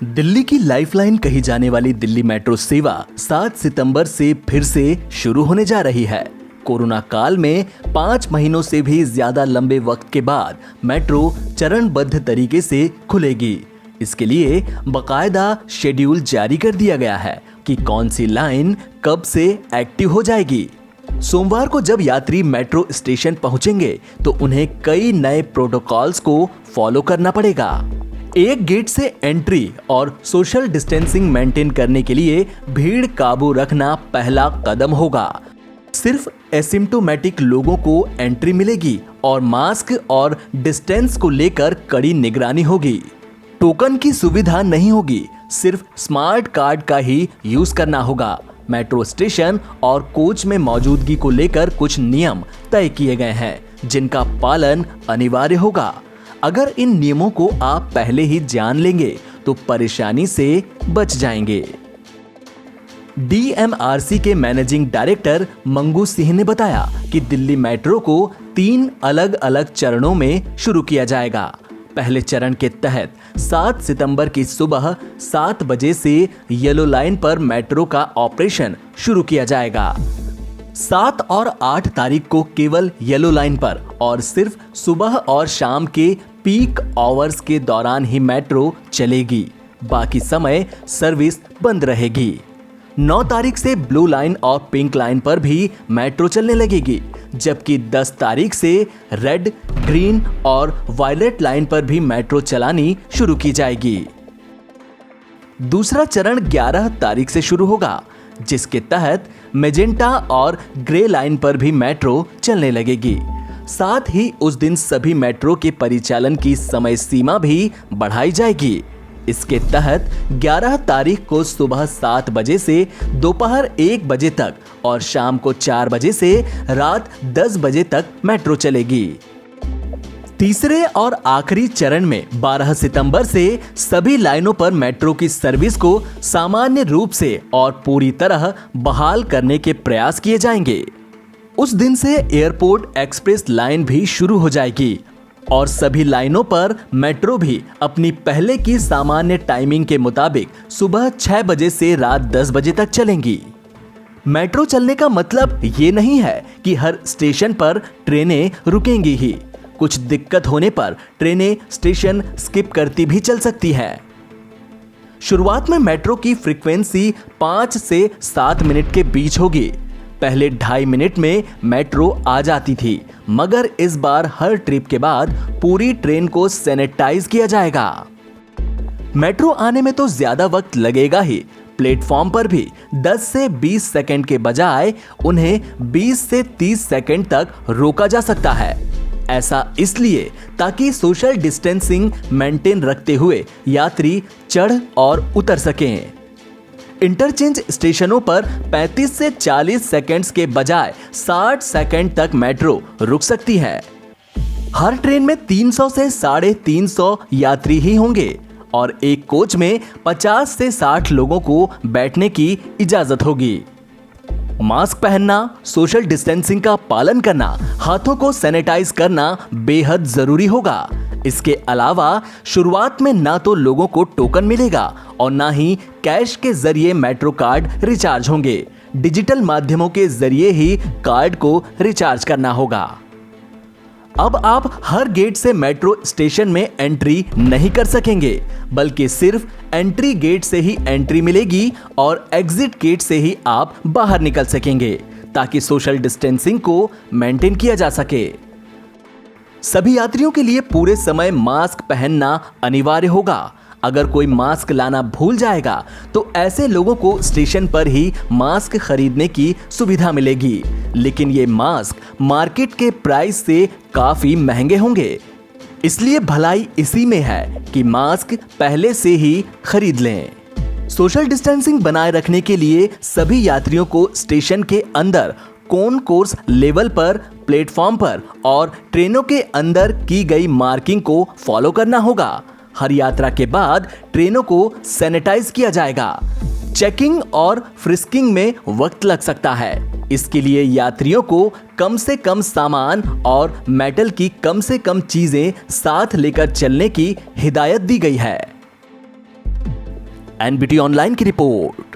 दिल्ली की लाइफलाइन कही जाने वाली दिल्ली मेट्रो सेवा 7 सितंबर से फिर से शुरू होने जा रही है। कोरोना काल में 5 महीनों से भी ज्यादा लंबे वक्त के बाद मेट्रो चरणबद्ध तरीके से खुलेगी। इसके लिए बकायदा शेड्यूल जारी कर दिया गया है कि कौन सी लाइन कब से एक्टिव हो जाएगी। सोमवार को जब यात्री मेट्रो स्टेशन पहुंचेंगे तो उन्हें कई नए प्रोटोकॉल्स को फॉलो करना पड़ेगा। एक गेट से एंट्री और सोशल डिस्टेंसिंग मेंटेन करने के लिए भीड़ काबू रखना पहला कदम होगा। सिर्फ एसिम्प्टोमेटिक लोगों को एंट्री मिलेगी और मास्क और डिस्टेंस को लेकर कड़ी निगरानी होगी। टोकन की सुविधा नहीं होगी, सिर्फ स्मार्ट कार्ड का ही यूज करना होगा। मेट्रो स्टेशन और कोच में मौजूदगी को लेकर कुछ नियम तय किए गए हैं जिनका पालन अनिवार्य होगा। अगर इन नियमों को आप पहले ही जान लेंगे तो परेशानी से बच जाएंगे। डीएमआरसी के मैनेजिंग डायरेक्टर मंगू सिंह ने बताया कि दिल्ली मेट्रो को 3 अलग अलग चरणों में शुरू किया जाएगा। पहले चरण के तहत 7 सितंबर की सुबह 7 बजे से येलो लाइन पर मेट्रो का ऑपरेशन शुरू किया जाएगा। 7 और 8 तारीख को केवल येलो लाइन पर और सिर्फ सुबह और शाम के पीक आवर्स के दौरान ही मेट्रो चलेगी। बाकी समय सर्विस बंद रहेगी। 9 तारीख से ब्लू लाइन और पिंक लाइन पर भी मेट्रो चलने लगेगी, जबकि 10 तारीख से रेड, ग्रीन और वायलेट लाइन पर भी मेट्रो चलानी शुरू की जाएगी। दूसरा चरण 11 तारीख से शुरू होगा, जिसके तहत मेजेंटा और ग्रे लाइन पर भी मेट्रो चलने लगेगी। साथ ही उस दिन सभी मेट्रो के परिचालन की समय सीमा भी बढ़ाई जाएगी। इसके तहत 11 तारीख को सुबह 7 बजे से दोपहर 1 बजे तक और शाम को 4 बजे से रात 10 बजे तक मेट्रो चलेगी। तीसरे और आखिरी चरण में 12 सितंबर से सभी लाइनों पर मेट्रो की सर्विस को सामान्य रूप से और पूरी तरह बहाल करने के प्रयास किए जाएंगे। उस दिन से एयरपोर्ट एक्सप्रेस लाइन भी शुरू हो जाएगी और सभी लाइनों पर मेट्रो भी अपनी पहले की सामान्य टाइमिंग के मुताबिक सुबह 6 बजे से रात 10 बजे तक चलेंगी। मेट्रो चलने का मतलब ये नहीं है कि हर स्टेशन पर ट्रेनें रुकेंगी ही। कुछ दिक्कत होने पर ट्रेनें स्टेशन स्किप करती भी चल सकती है। शुरुआत में मेट्रो की फ्रीक्वेंसी 5 से 7 मिनट के बीच होगी। पहले 2.5 मिनट में मेट्रो आ जाती थी, मगर इस बार हर ट्रिप के बाद पूरी ट्रेन को सैनिटाइज किया जाएगा। मेट्रो आने में तो ज्यादा वक्त लगेगा ही। प्लेटफॉर्म पर भी 10 से 20 सेकंड के बजाय उन्हें 20 से 30 सेकंड तक रोका जा सकता है। ऐसा इसलिए ताकि सोशल डिस्टेंसिंग मेंटेन रखते हुए यात्री चढ़ और उतर सकें। इंटरचेंज स्टेशनों पर 35 से 40 सेकंड्स के बजाय 60 सेकंड तक मेट्रो रुक सकती है। हर ट्रेन में 300 से 350 यात्री ही होंगे और एक कोच में 50 से 60 लोगों को बैठने की इजाजत होगी। मास्क पहनना, सोशल डिस्टेंसिंग का पालन करना, हाथों को सैनिटाइज करना बेहद जरूरी होगा। इसके अलावा शुरुआत में ना तो लोगों को टोकन मिलेगा और ना ही कैश के जरिए मेट्रो कार्ड रिचार्ज होंगे। डिजिटल माध्यमों के जरिए ही कार्ड को रिचार्ज करना होगा। अब आप हर गेट से मेट्रो स्टेशन में एंट्री नहीं कर सकेंगे, बल्कि सिर्फ एंट्री गेट से ही एंट्री मिलेगी और एग्जिट गेट से ही आप बाहर निकल सकेंगे, ताकि सोशल डिस्टेंसिंग को मेंटेन किया जा सके। सभी यात्रियों के लिए पूरे समय मास्क पहनना अनिवार्य होगा। अगर कोई मास्क लाना भूल जाएगा तो ऐसे लोगों को स्टेशन पर ही मास्क खरीदने की सुविधा मिलेगी, लेकिन ये मास्क मार्केट के प्राइस से काफी महंगे होंगे। इसलिए भलाई इसी में है कि मास्क पहले से ही खरीद लें। सोशल डिस्टेंसिंग बनाए रखने के लिए सभी यात्रियों को स्टेशन के अंदर कोन कोर्स लेवल पर, प्लेटफॉर्म पर और ट्रेनों के अंदर की गई मार्किंग को फॉलो करना होगा। हर यात्रा के बाद ट्रेनों को सैनिटाइज किया जाएगा। चेकिंग और फ्रिस्किंग में वक्त लग सकता है। इसके लिए यात्रियों को कम से कम सामान और मेटल की कम से कम चीजें साथ लेकर चलने की हिदायत दी गई है। एनबीटी ऑनलाइन की रिपोर्ट।